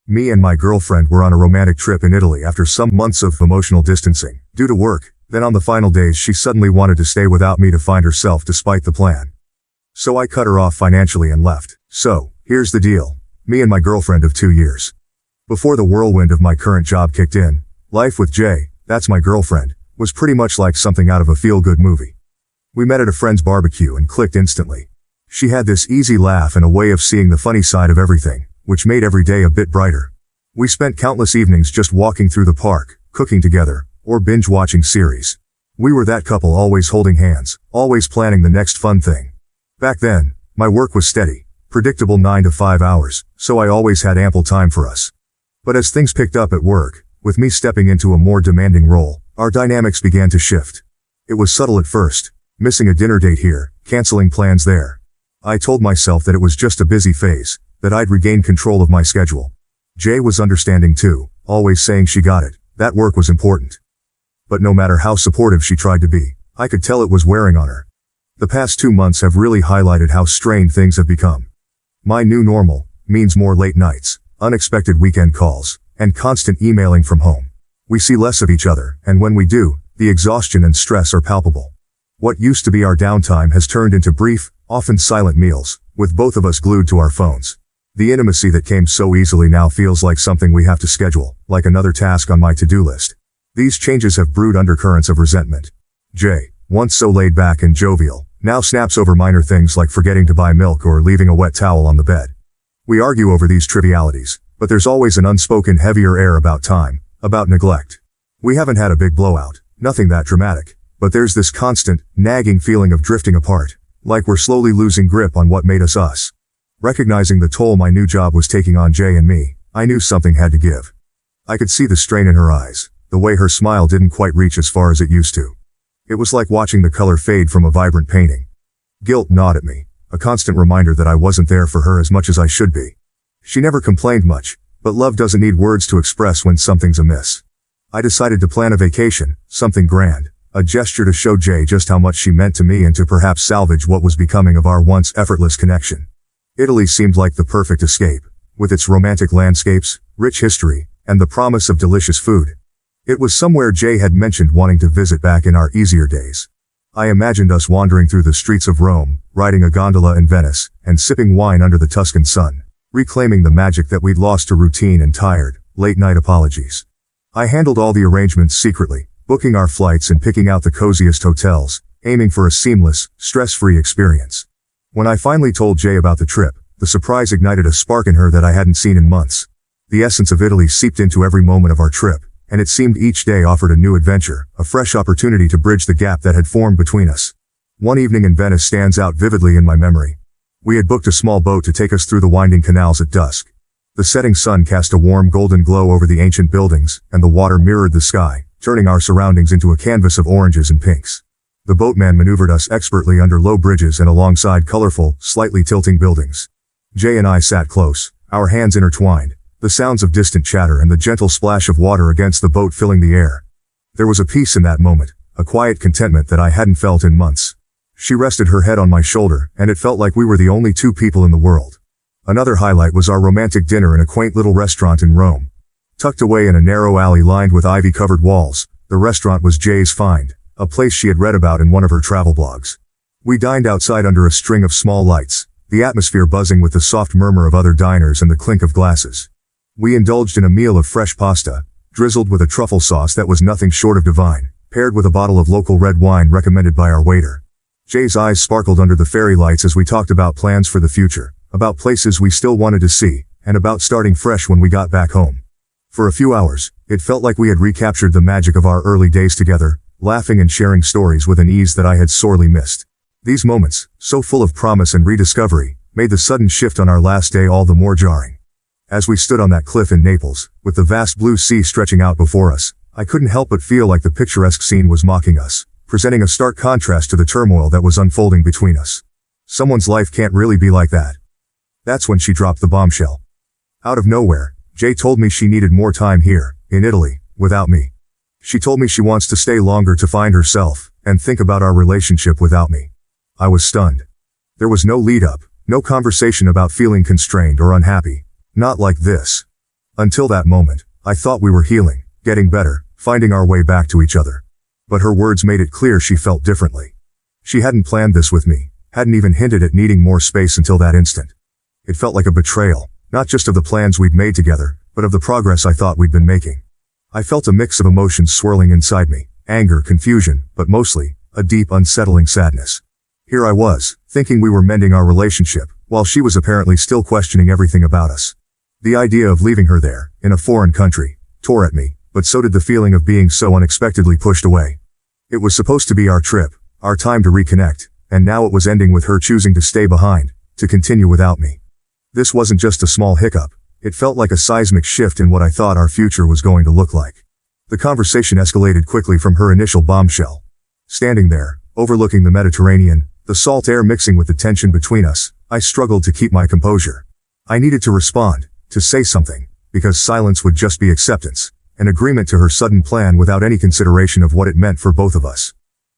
Me and my girlfriend were on a romantic trip in Italy after some months of emotional distancing, due to work. Then on the final days she suddenly wanted to stay without me to find herself despite the plan. So I cut her off financially and left. So, here's the deal. Me and my girlfriend of 2 years. Before the whirlwind of my current job kicked in, life with Jay, that's my girlfriend, was pretty much like something out of a feel-good movie. We met at a friend's barbecue and clicked instantly. She had this easy laugh and a way of seeing the funny side of everything, which made every day a bit brighter. We spent countless evenings just walking through the park, cooking together, or binge-watching series. We were that couple always holding hands, always planning the next fun thing. Back then, my work was steady, predictable 9 to 5 hours, so I always had ample time for us. But as things picked up at work, with me stepping into a more demanding role, our dynamics began to shift. It was subtle at first, missing a dinner date here, canceling plans there. I told myself that it was just a busy phase, that I'd regain control of my schedule. Jay was understanding too, always saying she got it, that work was important. But no matter how supportive she tried to be, I could tell it was wearing on her. The past 2 months have really highlighted how strained things have become. My new normal means more late nights, unexpected weekend calls, and constant emailing from home. We see less of each other, and when we do, the exhaustion and stress are palpable. What used to be our downtime has turned into brief, often silent meals, with both of us glued to our phones. The intimacy that came so easily now feels like something we have to schedule, like another task on my to-do list. These changes have brewed undercurrents of resentment. Jay, once so laid back and jovial, now snaps over minor things like forgetting to buy milk or leaving a wet towel on the bed. We argue over these trivialities, but there's always an unspoken heavier air about time, about neglect. We haven't had a big blowout, nothing that dramatic, but there's this constant, nagging feeling of drifting apart, like we're slowly losing grip on what made us us. Recognizing the toll my new job was taking on Jay and me, I knew something had to give. I could see the strain in her eyes, the way her smile didn't quite reach as far as it used to. It was like watching the color fade from a vibrant painting. Guilt gnawed at me, a constant reminder that I wasn't there for her as much as I should be. She never complained much, but love doesn't need words to express when something's amiss. I decided to plan a vacation, something grand, a gesture to show Jay just how much she meant to me and to perhaps salvage what was becoming of our once effortless connection. Italy seemed like the perfect escape, with its romantic landscapes, rich history, and the promise of delicious food. It was somewhere Jay had mentioned wanting to visit back in our easier days. I imagined us wandering through the streets of Rome, riding a gondola in Venice, and sipping wine under the Tuscan sun, reclaiming the magic that we'd lost to routine and tired, late-night apologies. I handled all the arrangements secretly, booking our flights and picking out the coziest hotels, aiming for a seamless, stress-free experience. When I finally told Jay about the trip, the surprise ignited a spark in her that I hadn't seen in months. The essence of Italy seeped into every moment of our trip, and it seemed each day offered a new adventure, a fresh opportunity to bridge the gap that had formed between us. One evening in Venice stands out vividly in my memory. We had booked a small boat to take us through the winding canals at dusk. The setting sun cast a warm golden glow over the ancient buildings, and the water mirrored the sky, turning our surroundings into a canvas of oranges and pinks. The boatman maneuvered us expertly under low bridges and alongside colorful, slightly tilting buildings. Jay and I sat close, our hands intertwined, the sounds of distant chatter and the gentle splash of water against the boat filling the air. There was a peace in that moment, a quiet contentment that I hadn't felt in months. She rested her head on my shoulder, and it felt like we were the only two people in the world. Another highlight was our romantic dinner in a quaint little restaurant in Rome. Tucked away in a narrow alley lined with ivy-covered walls, the restaurant was Jay's find, a place she had read about in one of her travel blogs. We dined outside under a string of small lights, the atmosphere buzzing with the soft murmur of other diners and the clink of glasses. We indulged in a meal of fresh pasta, drizzled with a truffle sauce that was nothing short of divine, paired with a bottle of local red wine recommended by our waiter. Jay's eyes sparkled under the fairy lights as we talked about plans for the future, about places we still wanted to see, and about starting fresh when we got back home. For a few hours, it felt like we had recaptured the magic of our early days together, laughing and sharing stories with an ease that I had sorely missed. These moments, so full of promise and rediscovery, made the sudden shift on our last day all the more jarring. As we stood on that cliff in Naples, with the vast blue sea stretching out before us, I couldn't help but feel like the picturesque scene was mocking us, presenting a stark contrast to the turmoil that was unfolding between us. Someone's life can't really be like that. That's when she dropped the bombshell. Out of nowhere, Jay told me she needed more time here, in Italy, without me. She told me she wants to stay longer to find herself, and think about our relationship without me. I was stunned. There was no lead-up, no conversation about feeling constrained or unhappy. Not like this. Until that moment, I thought we were healing, getting better, finding our way back to each other. But her words made it clear she felt differently. She hadn't planned this with me, hadn't even hinted at needing more space until that instant. It felt like a betrayal, not just of the plans we'd made together, but of the progress I thought we'd been making. I felt a mix of emotions swirling inside me, anger, confusion, but mostly, a deep, unsettling sadness. Here I was, thinking we were mending our relationship, while she was apparently still questioning everything about us. The idea of leaving her there, in a foreign country, tore at me, but so did the feeling of being so unexpectedly pushed away. It was supposed to be our trip, our time to reconnect, and now it was ending with her choosing to stay behind, to continue without me. This wasn't just a small hiccup, it felt like a seismic shift in what I thought our future was going to look like. The conversation escalated quickly from her initial bombshell. Standing there, overlooking the Mediterranean, the salt air mixing with the tension between us, I struggled to keep my composure. I needed to respond, to say something, because silence would just be acceptance, an agreement to her sudden plan without any consideration of what it meant for both of us.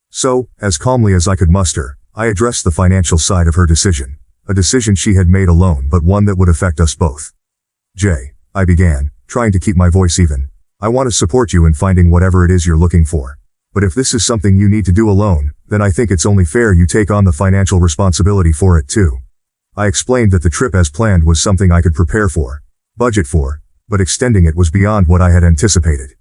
So, as calmly as I could muster, I addressed the financial side of her decision, a decision she had made alone but one that would affect us both. Jay, I began, trying to keep my voice even. I want to support you in finding whatever it is you're looking for. But if this is something you need to do alone, then I think it's only fair you take on the financial responsibility for it too. I explained that the trip as planned was something I could prepare for, budget for, but extending it was beyond what I had anticipated.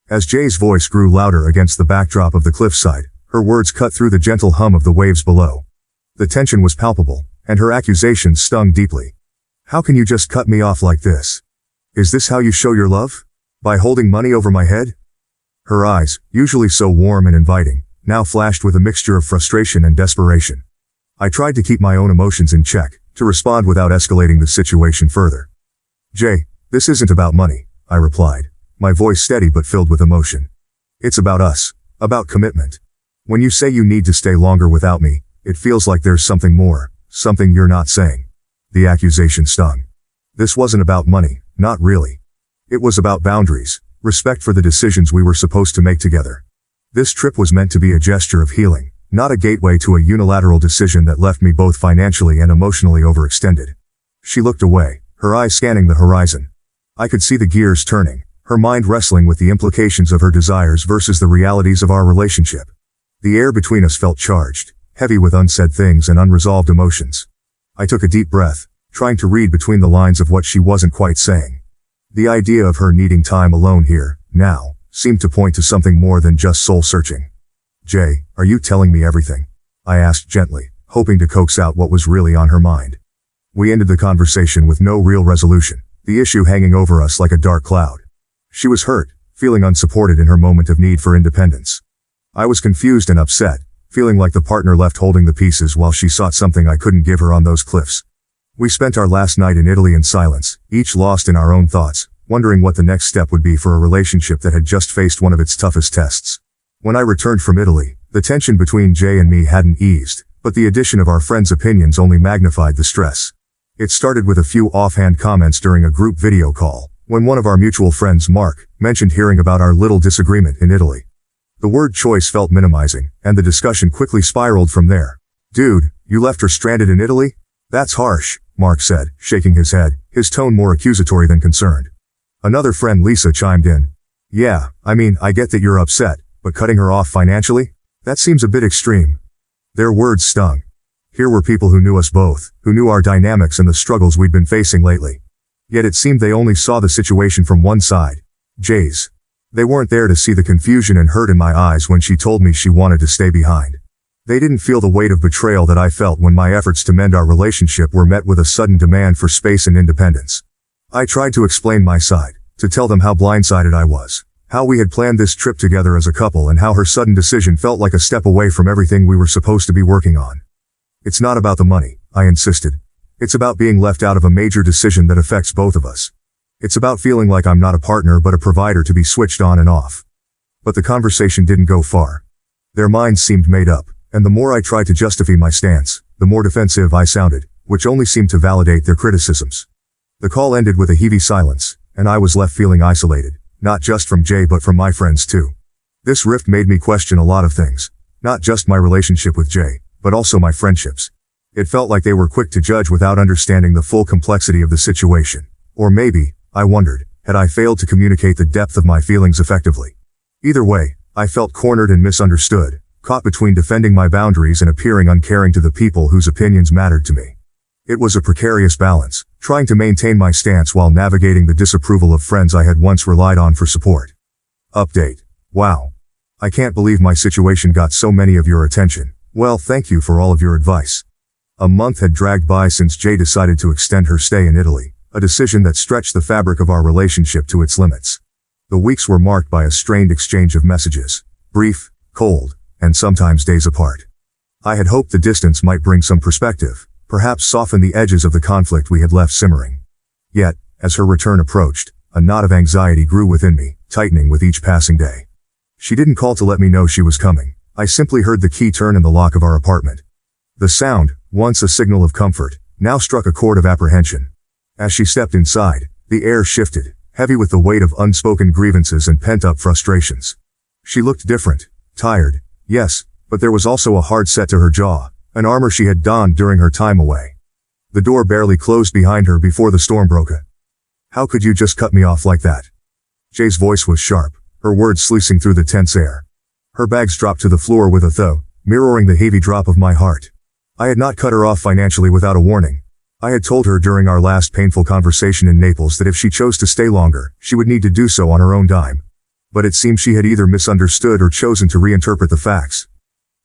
As Jay's voice grew louder against the backdrop of the cliffside, her words cut through the gentle hum of the waves below. The tension was palpable, and her accusations stung deeply. How can you just cut me off like this? Is this how you show your love? By holding money over my head? Her eyes, usually so warm and inviting, now flashed with a mixture of frustration and desperation. I tried to keep my own emotions in check, to respond without escalating the situation further. Jay, this isn't about money, I replied, my voice steady but filled with emotion. It's about us, about commitment. When you say you need to stay longer without me, it feels like there's something more, something you're not saying. The accusation stung. This wasn't about money, not really. It was about boundaries, respect for the decisions we were supposed to make together. This trip was meant to be a gesture of healing, not a gateway to a unilateral decision that left me both financially and emotionally overextended. She looked away, her eyes scanning the horizon. I could see the gears turning, her mind wrestling with the implications of her desires versus the realities of our relationship. The air between us felt charged, heavy with unsaid things and unresolved emotions. I took a deep breath, trying to read between the lines of what she wasn't quite saying. The idea of her needing time alone here, now, seemed to point to something more than just soul-searching. Jay, are you telling me everything? I asked gently, hoping to coax out what was really on her mind. We ended the conversation with no real resolution, the issue hanging over us like a dark cloud. She was hurt, feeling unsupported in her moment of need for independence. I was confused and upset, feeling like the partner left holding the pieces while she sought something I couldn't give her on those cliffs. We spent our last night in Italy in silence, each lost in our own thoughts, wondering what the next step would be for a relationship that had just faced one of its toughest tests. When I returned from Italy, the tension between Jay and me hadn't eased, but the addition of our friends' opinions only magnified the stress. It started with a few offhand comments during a group video call, when one of our mutual friends, Mark, mentioned hearing about our little disagreement in Italy. The word choice felt minimizing, and the discussion quickly spiraled from there. Dude, you left her stranded in Italy? That's harsh, Mark said, shaking his head, his tone more accusatory than concerned. Another friend, Lisa, chimed in. Yeah, I mean, I get that you're upset, but cutting her off financially? That seems a bit extreme. Their words stung. Here were people who knew us both, who knew our dynamics and the struggles we'd been facing lately. Yet it seemed they only saw the situation from one side. Jay's. They weren't there to see the confusion and hurt in my eyes when she told me she wanted to stay behind. They didn't feel the weight of betrayal that I felt when my efforts to mend our relationship were met with a sudden demand for space and independence. I tried to explain my side, to tell them how blindsided I was, how we had planned this trip together as a couple and how her sudden decision felt like a step away from everything we were supposed to be working on. It's not about the money, I insisted. It's about being left out of a major decision that affects both of us. It's about feeling like I'm not a partner but a provider to be switched on and off. But the conversation didn't go far. Their minds seemed made up, and the more I tried to justify my stance, the more defensive I sounded, which only seemed to validate their criticisms. The call ended with a heavy silence, and I was left feeling isolated, not just from Jay but from my friends too. This rift made me question a lot of things, not just my relationship with Jay, but also my friendships. It felt like they were quick to judge without understanding the full complexity of the situation. Or maybe, I wondered, Had I failed to communicate the depth of my feelings effectively? Either way, I felt cornered and misunderstood, caught between defending my boundaries and appearing uncaring to the people whose opinions mattered to me. It was a precarious balance, trying to maintain my stance while navigating the disapproval of friends I had once relied on for support. Update. Wow. I can't believe my situation got so many of your attention. Well, thank you for all of your advice. A month had dragged by since Jay decided to extend her stay in Italy, a decision that stretched the fabric of our relationship to its limits. The weeks were marked by a strained exchange of messages, brief, cold, and sometimes days apart. I had hoped the distance might bring some perspective, perhaps soften the edges of the conflict we had left simmering. Yet, as her return approached, a knot of anxiety grew within me, tightening with each passing day. She didn't call to let me know she was coming. I simply heard the key turn in the lock of our apartment. The sound, once a signal of comfort, now struck a chord of apprehension. As she stepped inside, the air shifted, heavy with the weight of unspoken grievances and pent-up frustrations. She looked different, tired, yes, but there was also a hard set to her jaw, an armor she had donned during her time away. The door barely closed behind her before the storm broke out. How could you just cut me off like that? Jay's voice was sharp, her words slicing through the tense air. Her bags dropped to the floor with a thud, mirroring the heavy drop of my heart. I had not cut her off financially without a warning. I had told her during our last painful conversation in Naples that if she chose to stay longer, she would need to do so on her own dime. But it seemed she had either misunderstood or chosen to reinterpret the facts.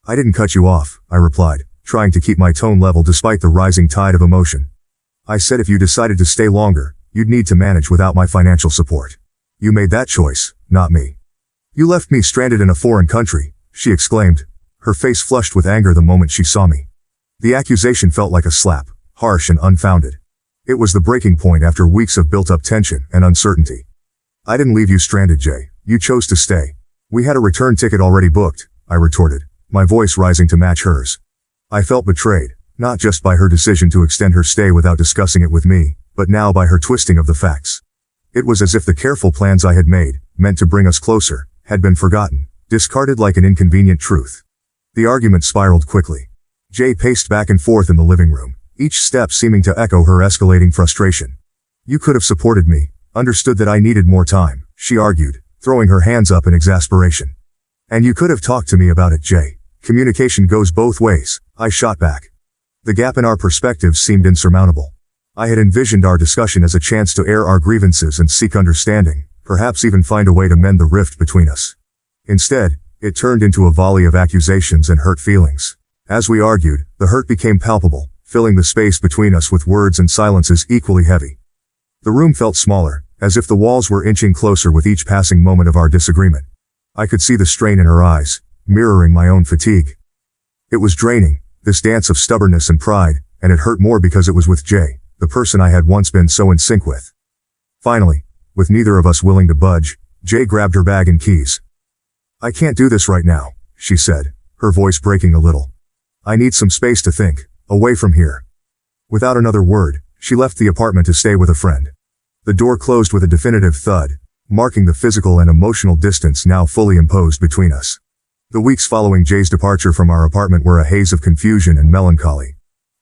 I didn't cut you off, I replied, trying to keep my tone level despite the rising tide of emotion. I said if you decided to stay longer, you'd need to manage without my financial support. You made that choice, not me. You left me stranded in a foreign country, she exclaimed, her face flushed with anger the moment she saw me. The accusation felt like a slap, harsh and unfounded. It was the breaking point after weeks of built-up tension and uncertainty. I didn't leave you stranded, Jay. You chose to stay. We had a return ticket already booked, I retorted, my voice rising to match hers. I felt betrayed, not just by her decision to extend her stay without discussing it with me, but now by her twisting of the facts. It was as if the careful plans I had made, meant to bring us closer, had been forgotten, discarded like an inconvenient truth. The argument spiraled quickly. Jay paced back and forth in the living room, each step seeming to echo her escalating frustration. You could have supported me, understood that I needed more time, she argued, throwing her hands up in exasperation. And you could have talked to me about it, Jay. Communication goes both ways, I shot back. The gap in our perspectives seemed insurmountable. I had envisioned our discussion as a chance to air our grievances and seek understanding, perhaps even find a way to mend the rift between us. Instead, it turned into a volley of accusations and hurt feelings. As we argued, the hurt became palpable, filling the space between us with words and silences equally heavy. The room felt smaller, as if the walls were inching closer with each passing moment of our disagreement. I could see the strain in her eyes, mirroring my own fatigue. It was draining, this dance of stubbornness and pride, and it hurt more because it was with Jay, the person I had once been so in sync with. Finally, with neither of us willing to budge, Jay grabbed her bag and keys. I can't do this right now, she said, her voice breaking a little. I need some space to think, away from here. Without another word, she left the apartment to stay with a friend. The door closed with a definitive thud, marking the physical and emotional distance now fully imposed between us. The weeks following Jay's departure from our apartment were a haze of confusion and melancholy.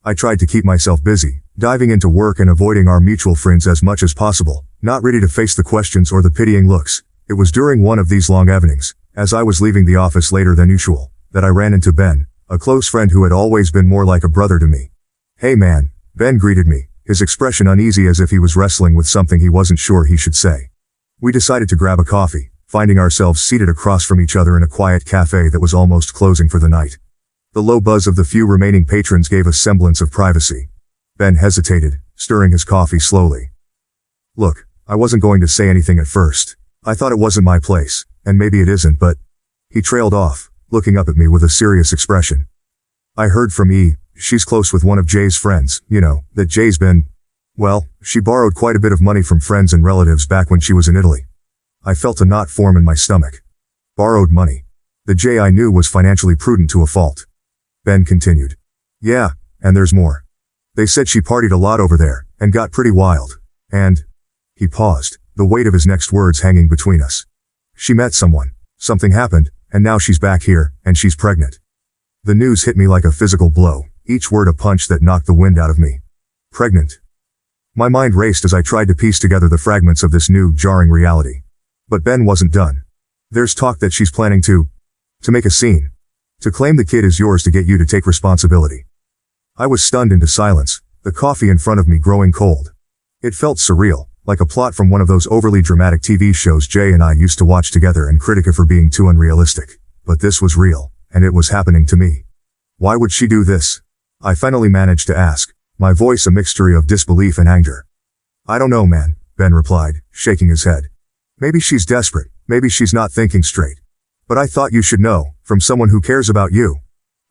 I tried to keep myself busy, diving into work and avoiding our mutual friends as much as possible, not ready to face the questions or the pitying looks. It was during one of these long evenings, as I was leaving the office later than usual, that I ran into Ben, a close friend who had always been more like a brother to me. Hey man, Ben greeted me, his expression uneasy as if he was wrestling with something he wasn't sure he should say. We decided to grab a coffee, finding ourselves seated across from each other in a quiet cafe that was almost closing for the night. The low buzz of the few remaining patrons gave a semblance of privacy. Ben hesitated, stirring his coffee slowly. Look, I wasn't going to say anything at first. I thought it wasn't my place, and maybe it isn't, but... He trailed off, looking up at me with a serious expression. I heard from E, she's close with one of Jay's friends, you know, that Jay's been... Well, she borrowed quite a bit of money from friends and relatives back when she was in Italy. I felt a knot form in my stomach. Borrowed money. The Jay I knew was financially prudent to a fault. Ben continued. Yeah, and there's more. They said she partied a lot over there, and got pretty wild. And... He paused, the weight of his next words hanging between us. She met someone, something happened, and now she's back here, and she's pregnant. The news hit me like a physical blow, each word a punch that knocked the wind out of me. Pregnant. My mind raced as I tried to piece together the fragments of this new, jarring reality. But Ben wasn't done. There's talk that she's planning to make a scene. To claim the kid is yours to get you to take responsibility. I was stunned into silence, the coffee in front of me growing cold. It felt surreal, like a plot from one of those overly dramatic TV shows Jay and I used to watch together and critique for being too unrealistic. But this was real, and it was happening to me. Why would she do this? I finally managed to ask, my voice a mixture of disbelief and anger. I don't know, man, Ben replied, shaking his head. Maybe she's desperate, maybe she's not thinking straight. But I thought you should know, from someone who cares about you.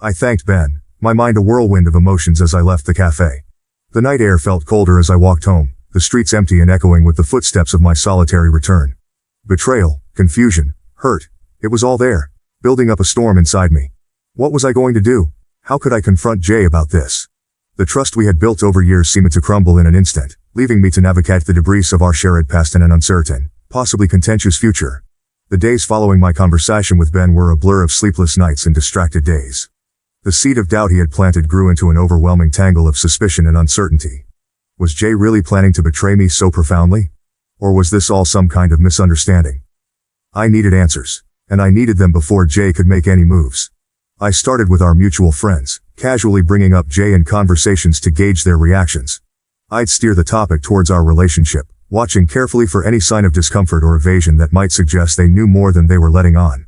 I thanked Ben, my mind a whirlwind of emotions as I left the cafe. The night air felt colder as I walked home, the streets empty and echoing with the footsteps of my solitary return. Betrayal, confusion, hurt, it was all there, building up a storm inside me. What was I going to do? How could I confront Jay about this? The trust we had built over years seemed to crumble in an instant, leaving me to navigate the debris of our shared past in an uncertain, possibly contentious future. The days following my conversation with Ben were a blur of sleepless nights and distracted days. The seed of doubt he had planted grew into an overwhelming tangle of suspicion and uncertainty. Was Jay really planning to betray me so profoundly? Or was this all some kind of misunderstanding? I needed answers, and I needed them before Jay could make any moves. I started with our mutual friends, casually bringing up Jay in conversations to gauge their reactions. I'd steer the topic towards our relationship, watching carefully for any sign of discomfort or evasion that might suggest they knew more than they were letting on.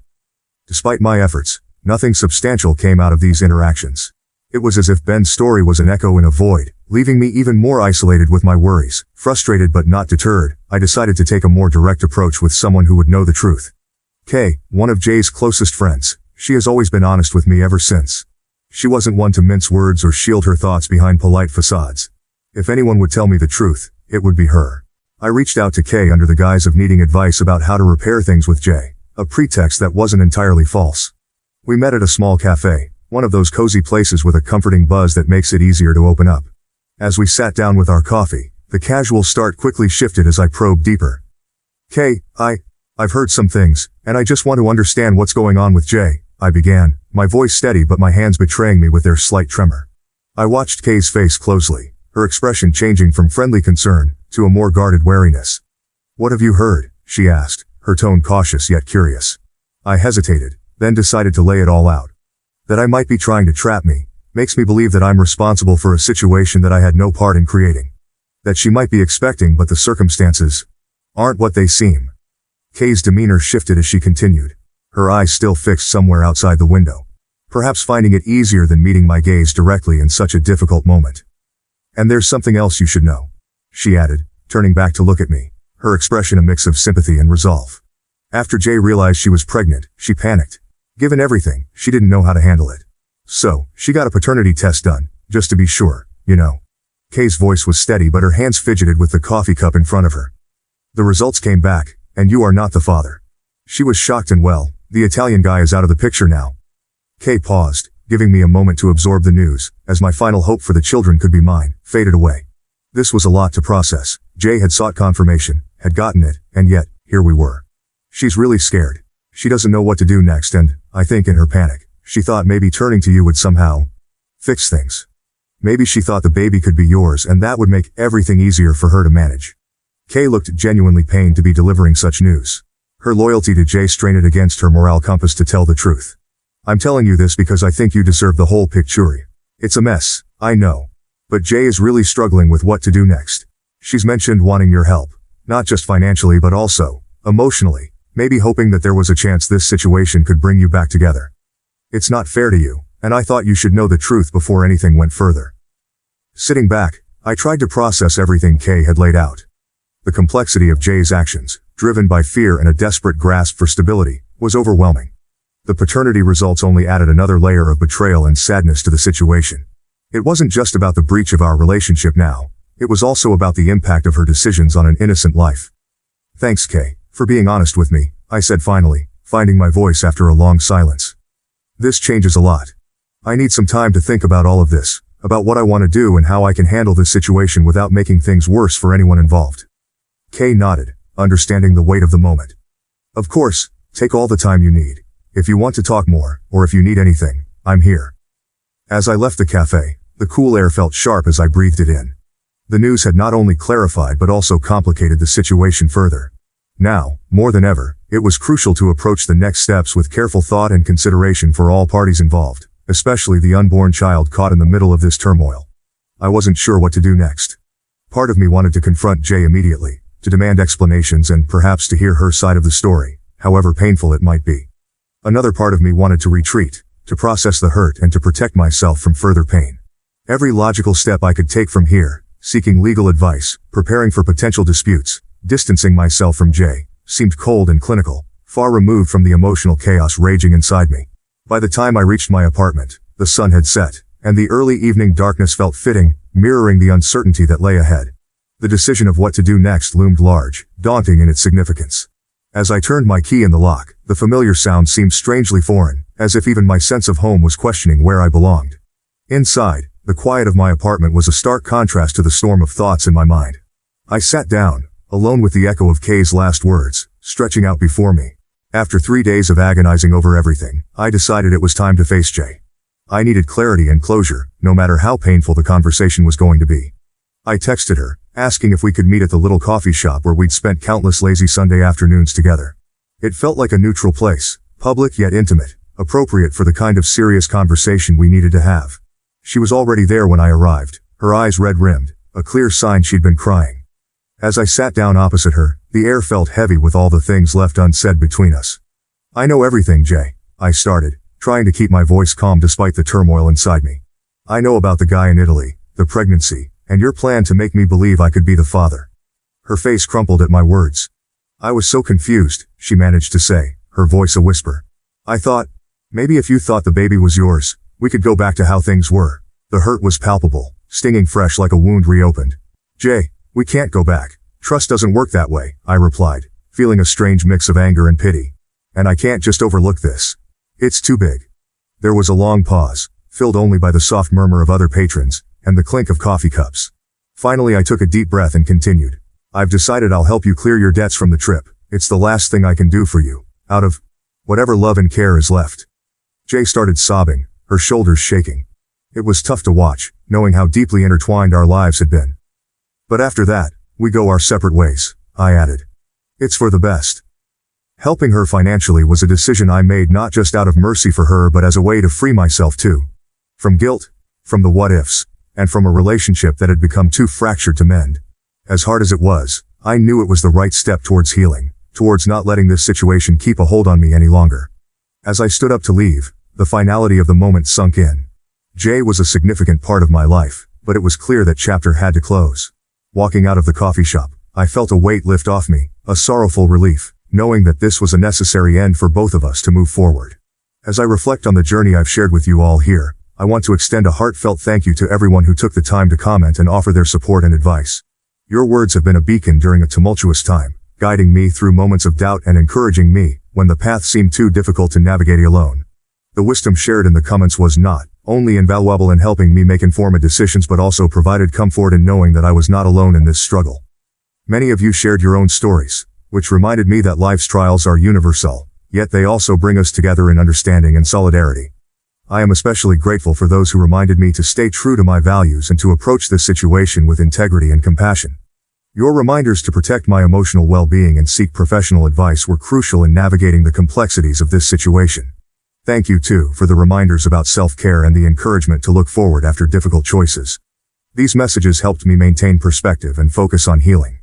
Despite my efforts, nothing substantial came out of these interactions. It was as if Ben's story was an echo in a void, leaving me even more isolated with my worries. Frustrated but not deterred, I decided to take a more direct approach with someone who would know the truth. Kay, one of Jay's closest friends. She has always been honest with me ever since. She wasn't one to mince words or shield her thoughts behind polite facades. If anyone would tell me the truth, it would be her. I reached out to Kay under the guise of needing advice about how to repair things with Jay, a pretext that wasn't entirely false. We met at a small cafe, one of those cozy places with a comforting buzz that makes it easier to open up. As we sat down with our coffee, the casual start quickly shifted as I probed deeper. Kay, I've heard some things, and I just want to understand what's going on with Jay, I began, my voice steady but my hands betraying me with their slight tremor. I watched Kay's face closely, her expression changing from friendly concern to a more guarded wariness. What have you heard? She asked, her tone cautious yet curious. I hesitated, then decided to lay it all out. That I might be trying to trap me, makes me believe that I'm responsible for a situation that I had no part in creating. That she might be expecting but the circumstances aren't what they seem. Kay's demeanor shifted as she continued, her eyes still fixed somewhere outside the window, perhaps finding it easier than meeting my gaze directly in such a difficult moment. And there's something else you should know, she added, turning back to look at me, her expression a mix of sympathy and resolve. After Jay realized she was pregnant, she panicked. Given everything, she didn't know how to handle it. So, she got a paternity test done, just to be sure, you know. Kay's voice was steady but her hands fidgeted with the coffee cup in front of her. The results came back, and you are not the father. She was shocked and well, the Italian guy is out of the picture now. Kay paused, giving me a moment to absorb the news, as my final hope for the children could be mine, faded away. This was a lot to process. Jay had sought confirmation, had gotten it, and yet, here we were. She's really scared. She doesn't know what to do next and, I think in her panic, she thought maybe turning to you would somehow fix things. Maybe she thought the baby could be yours and that would make everything easier for her to manage. Kay looked genuinely pained to be delivering such news. Her loyalty to Jay strained against her moral compass to tell the truth. I'm telling you this because I think you deserve the whole picture. It's a mess, I know. But Jay is really struggling with what to do next. She's mentioned wanting your help, not just financially but also emotionally, maybe hoping that there was a chance this situation could bring you back together. It's not fair to you, and I thought you should know the truth before anything went further. Sitting back, I tried to process everything Kay had laid out. The complexity of Jay's actions, driven by fear and a desperate grasp for stability, was overwhelming. The paternity results only added another layer of betrayal and sadness to the situation. It wasn't just about the breach of our relationship now, it was also about the impact of her decisions on an innocent life. Thanks, Kay, for being honest with me, I said finally, finding my voice after a long silence. This changes a lot. I need some time to think about all of this, about what I want to do and how I can handle this situation without making things worse for anyone involved. Kay nodded, understanding the weight of the moment. Of course, take all the time you need. If you want to talk more, or if you need anything, I'm here. As I left the cafe, the cool air felt sharp as I breathed it in. The news had not only clarified but also complicated the situation further. Now, more than ever, it was crucial to approach the next steps with careful thought and consideration for all parties involved, especially the unborn child caught in the middle of this turmoil. I wasn't sure what to do next. Part of me wanted to confront Jay immediately, to demand explanations and perhaps to hear her side of the story, however painful it might be. Another part of me wanted to retreat, to process the hurt and to protect myself from further pain. Every logical step I could take from here, seeking legal advice, preparing for potential disputes, distancing myself from Jay, seemed cold and clinical, far removed from the emotional chaos raging inside me. By the time I reached my apartment, the sun had set, and the early evening darkness felt fitting, mirroring the uncertainty that lay ahead. The decision of what to do next loomed large, daunting in its significance. As I turned my key in the lock, the familiar sound seemed strangely foreign, as if even my sense of home was questioning where I belonged. Inside, the quiet of my apartment was a stark contrast to the storm of thoughts in my mind. I sat down, alone with the echo of Kay's last words, stretching out before me. After 3 days of agonizing over everything, I decided it was time to face Jay. I needed clarity and closure, no matter how painful the conversation was going to be. I texted her, asking if we could meet at the little coffee shop where we'd spent countless lazy Sunday afternoons together. It felt like a neutral place, public yet intimate, appropriate for the kind of serious conversation we needed to have. She was already there when I arrived, her eyes red-rimmed, a clear sign she'd been crying. As I sat down opposite her, the air felt heavy with all the things left unsaid between us. "I know everything, Jay," I started, trying to keep my voice calm despite the turmoil inside me. "I know about the guy in Italy, the pregnancy, and your plan to make me believe I could be the father." Her face crumpled at my words. "I was so confused," she managed to say, her voice a whisper. "I thought, maybe if you thought the baby was yours, we could go back to how things were." The hurt was palpable, stinging fresh like a wound reopened. "Jay, we can't go back. Trust doesn't work that way," I replied, feeling a strange mix of anger and pity. "And I can't just overlook this. It's too big." There was a long pause, filled only by the soft murmur of other patrons, and the clink of coffee cups. Finally I took a deep breath and continued. "I've decided I'll help you clear your debts from the trip. It's the last thing I can do for you, out of whatever love and care is left." Jay started sobbing, her shoulders shaking. It was tough to watch, knowing how deeply intertwined our lives had been. "But after that, we go our separate ways," I added. "It's for the best." Helping her financially was a decision I made not just out of mercy for her but as a way to free myself too. From guilt, from the what-ifs, and from a relationship that had become too fractured to mend. As hard as it was, I knew it was the right step towards healing, towards not letting this situation keep a hold on me any longer. As I stood up to leave, the finality of the moment sunk in. Jay was a significant part of my life, but it was clear that chapter had to close. Walking out of the coffee shop, I felt a weight lift off me, a sorrowful relief, knowing that this was a necessary end for both of us to move forward. As I reflect on the journey I've shared with you all here, I want to extend a heartfelt thank you to everyone who took the time to comment and offer their support and advice. Your words have been a beacon during a tumultuous time, guiding me through moments of doubt and encouraging me when the path seemed too difficult to navigate alone. The wisdom shared in the comments was not only invaluable in helping me make informed decisions but also provided comfort in knowing that I was not alone in this struggle. Many of you shared your own stories, which reminded me that life's trials are universal, yet they also bring us together in understanding and solidarity. I am especially grateful for those who reminded me to stay true to my values and to approach this situation with integrity and compassion. Your reminders to protect my emotional well-being and seek professional advice were crucial in navigating the complexities of this situation. Thank you too for the reminders about self-care and the encouragement to look forward after difficult choices. These messages helped me maintain perspective and focus on healing.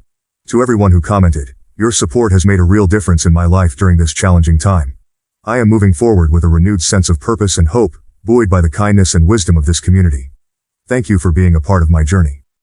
To everyone who commented, your support has made a real difference in my life during this challenging time. I am moving forward with a renewed sense of purpose and hope, buoyed by the kindness and wisdom of this community. Thank you for being a part of my journey.